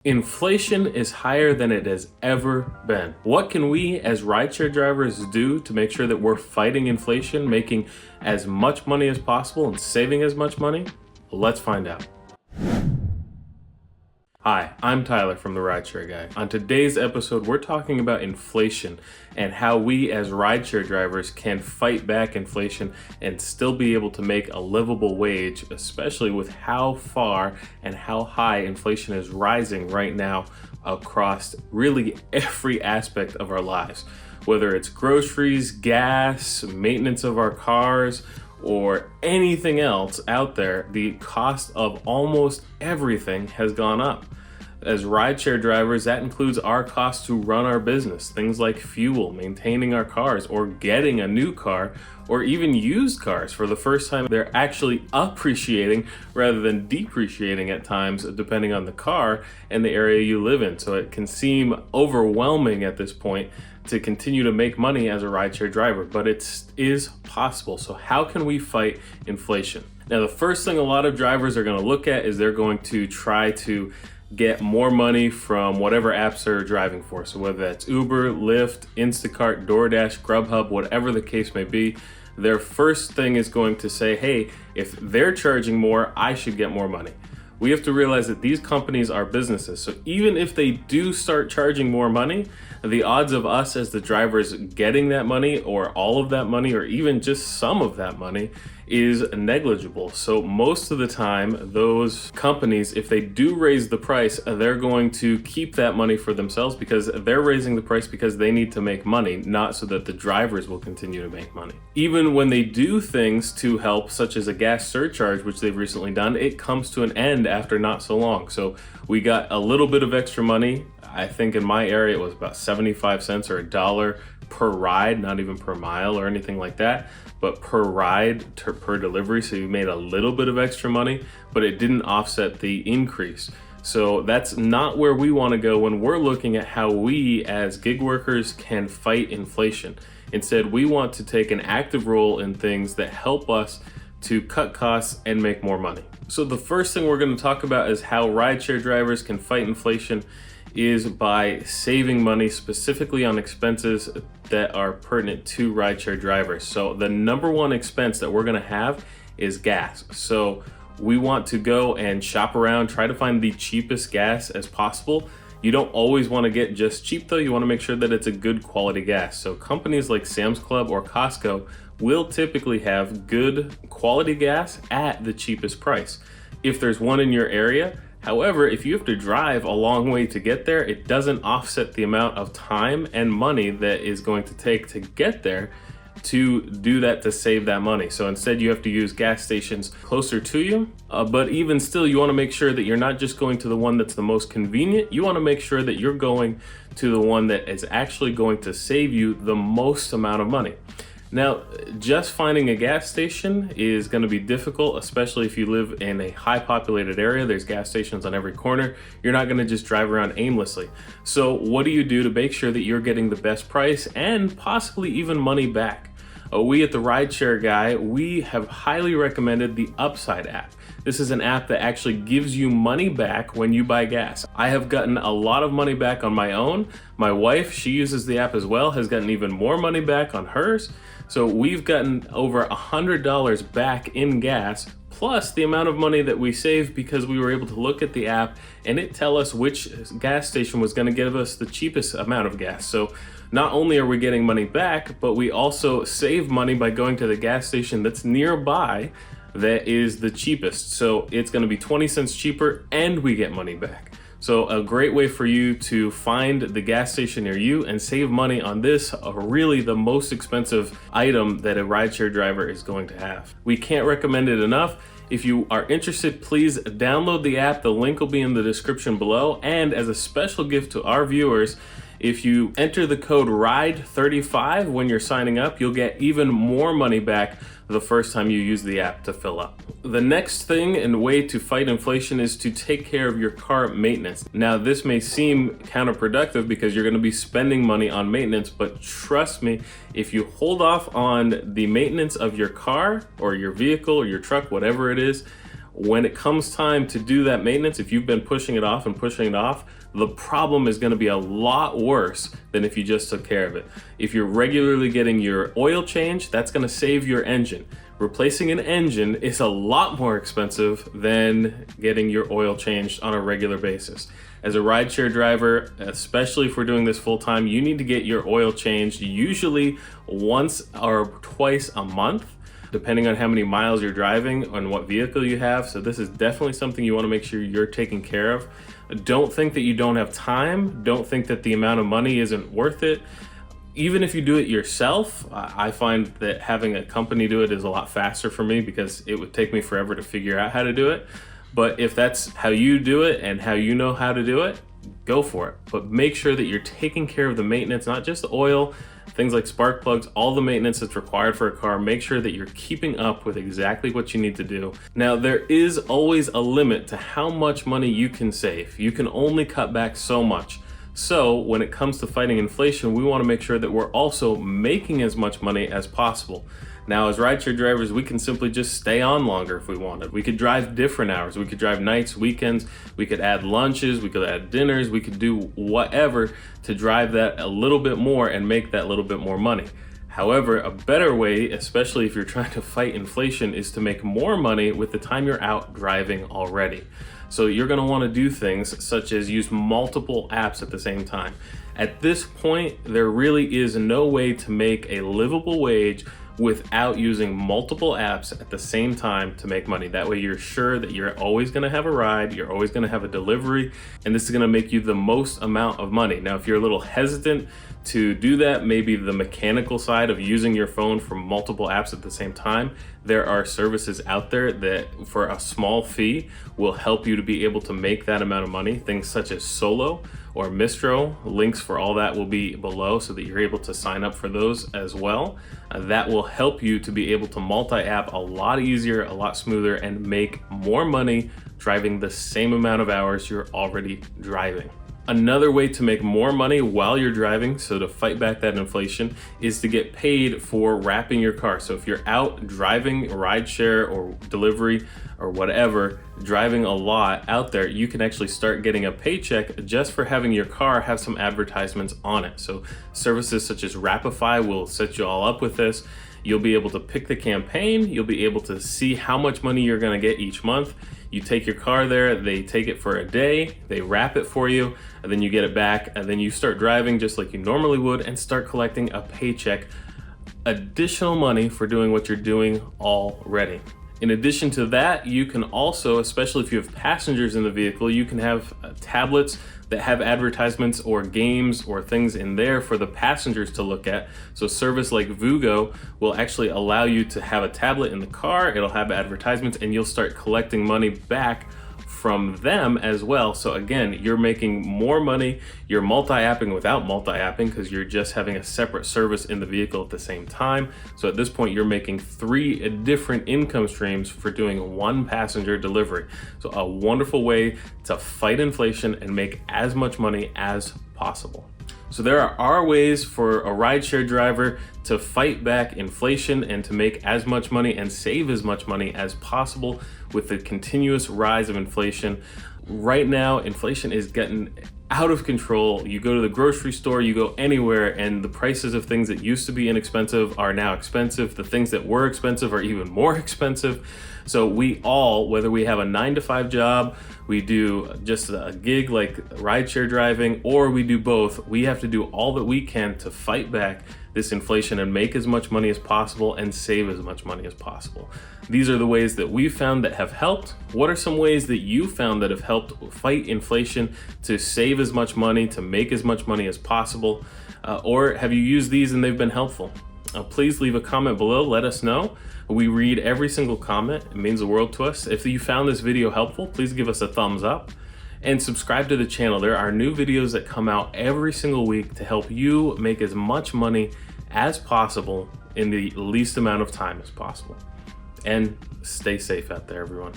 Inflation is higher than it has ever been. What can we as rideshare drivers do to make sure that we're fighting inflation, making as much money as possible and saving as much money? Let's find out. Hi, I'm Tyler from the RideShare Guy. On today's episode, we're talking about inflation and how we as rideshare drivers can fight back inflation and still be able to make a livable wage, especially with how far and how high inflation is rising right now across really every aspect of our lives. Whether it's groceries, gas, maintenance of our cars, or anything else out there, the cost of almost everything has gone up. As rideshare drivers, that includes our costs to run our business, things like fuel, maintaining our cars, or getting a new car, or even used cars. For the first time, they're actually appreciating rather than depreciating at times, depending on the car and the area you live in. So it can seem overwhelming at this point to continue to make money as a rideshare driver, but it is possible. So how can we fight inflation? Now, the first thing a lot of drivers are going to look at is they're going to try to get more money from whatever apps they're driving for. So whether that's Uber, Lyft, Instacart, Doordash, Grubhub, whatever the case may be, their first thing is going to say, hey, if they're charging more, I should get more money. We have to realize that these companies are businesses. So even if they do start charging more money, the odds of us as the drivers getting that money or all of that money or even just some of that money is negligible. So most of the time, those companies, if they do raise the price, they're going to keep that money for themselves because they're raising the price because they need to make money, not so that the drivers will continue to make money. Even when they do things to help, such as a gas surcharge, which they've recently done, it comes to an end after not so long. So we got a little bit of extra money. I think in my area it was about 75 cents or $1 per ride, not even per mile or anything like that, but per ride per delivery. So you made a little bit of extra money, but it didn't offset the increase. So that's not where we want to go when we're looking at how we as gig workers can fight inflation. Instead, we want to take an active role in things that help us to cut costs and make more money. So the first thing we're going to talk about is how rideshare drivers can fight inflation is by saving money specifically on expenses that are pertinent to rideshare drivers. So the number one expense that we're going to have is gas. So we want to go and shop around, try to find the cheapest gas as possible. You don't always want to get just cheap though. You want to make sure that it's a good quality gas. So companies like Sam's Club or Costco will typically have good quality gas at the cheapest price if there's one in your area. However, if you have to drive a long way to get there, it doesn't offset the amount of time and money that is going to take to get there to do that, to save that money. So instead you have to use gas stations closer to you. But even still, you want to make sure that you're not just going to the one that's the most convenient. You want to make sure that you're going to the one that is actually going to save you the most amount of money. Now, just finding a gas station is going to be difficult, especially if you live in a high populated area. There's gas stations on every corner. You're not going to just drive around aimlessly. So what do you do to make sure that you're getting the best price and possibly even money back? We at the RideShare Guy, we have highly recommended the Upside app. This is an app that actually gives you money back when you buy gas. I have gotten a lot of money back on my own. My wife, she uses the app as well, has gotten even more money back on hers. So we've gotten over $100 back in gas, plus the amount of money that we saved because we were able to look at the app and it tell us which gas station was going to give us the cheapest amount of gas. So not only are we getting money back, but we also save money by going to the gas station that's nearby that is the cheapest. So it's going to be 20 cents cheaper and we get money back. So a great way for you to find the gas station near you and save money on this, really the most expensive item that a rideshare driver is going to have. We can't recommend it enough. If you are interested, please download the app. The link will be in the description below. And as a special gift to our viewers, if you enter the code RIDE35 when you're signing up, you'll get even more money back the first time you use the app to fill up. The next thing and way to fight inflation is to take care of your car maintenance. Now, this may seem counterproductive because you're going to be spending money on maintenance, but trust me, if you hold off on the maintenance of your car or your vehicle or your truck, whatever it is, when it comes time to do that maintenance, if you've been pushing it off, the problem is going to be a lot worse than if you just took care of it. If you're regularly getting your oil change, that's going to save your engine. Replacing an engine is a lot more expensive than getting your oil changed on a regular basis. As a rideshare driver, especially if we're doing this full time, you need to get your oil changed usually once or twice a month, depending on how many miles you're driving and what vehicle you have. So this is definitely something you want to make sure you're taking care of. Don't think that you don't have time. Don't think that the amount of money isn't worth it. Even if you do it yourself, I find that having a company do it is a lot faster for me because it would take me forever to figure out how to do it. But if that's how you do it and how you know how to do it, go for it. But make sure that you're taking care of the maintenance, not just the oil, things like spark plugs, all the maintenance that's required for a car. Make sure that you're keeping up with exactly what you need to do. Now, there is always a limit to how much money you can save. You can only cut back so much. So when it comes to fighting inflation, we want to make sure that we're also making as much money as possible. Now, as rideshare drivers, we can simply just stay on longer if we wanted. We could drive different hours. We could drive nights, weekends. We could add lunches. We could add dinners. We could do whatever to drive that a little bit more and make that little bit more money. However, a better way, especially if you're trying to fight inflation, is to make more money with the time you're out driving already. So you're going to want to do things such as use multiple apps at the same time. At this point, there really is no way to make a livable wage without using multiple apps at the same time to make money. That way you're sure that you're always going to have a ride, you're always going to have a delivery, and this is going to make you the most amount of money. Now, if you're a little hesitant to do that, maybe the mechanical side of using your phone from multiple apps at the same time, there are services out there that for a small fee will help you to be able to make that amount of money. Things such as Solo or Mistro, links for all that will be below so that you're able to sign up for those as well. That will help you to be able to multi-app a lot easier, a lot smoother, and make more money driving the same amount of hours you're already driving. Another way to make more money while you're driving, so to fight back that inflation, is to get paid for wrapping your car. So if you're out driving rideshare or delivery or whatever, driving a lot out there, you can actually start getting a paycheck just for having your car have some advertisements on it. So services such as Wrapify will set you all up with this. You'll be able to pick the campaign. You'll be able to see how much money you're going to get each month. You take your car there, they take it for a day, they wrap it for you, and then you get it back, and then you start driving just like you normally would and start collecting a paycheck, additional money for doing what you're doing already. In addition to that, you can also, especially if you have passengers in the vehicle, you can have tablets that have advertisements or games or things in there for the passengers to look at. So service like Vugo will actually allow you to have a tablet in the car, it'll have advertisements, and you'll start collecting money back from them as well. So again, you're making more money, you're multi-apping without multi-apping because you're just having a separate service in the vehicle at the same time. So at this point, you're making 3 different income streams for doing one passenger delivery. So a wonderful way to fight inflation and make as much money as possible. So there are ways for a rideshare driver to fight back inflation and to make as much money and save as much money as possible with the continuous rise of inflation. Right now, inflation is getting out of control. You go to the grocery store, you go anywhere, and the prices of things that used to be inexpensive are now expensive. The things that were expensive are even more expensive. So we all, whether we have a 9-to-5 job, we do just a gig like rideshare driving, or we do both, we have to do all that we can to fight back this inflation and make as much money as possible and save as much money as possible. These are the ways that we've found that have helped. What are some ways that you found that have helped fight inflation to save as much money, to make as much money as possible? Or have you used these and they've been helpful? Please leave a comment below, let us know. We read every single comment, it means the world to us. If you found this video helpful, please give us a thumbs up and subscribe to the channel. There are new videos that come out every single week to help you make as much money as possible in the least amount of time as possible. And stay safe out there, everyone.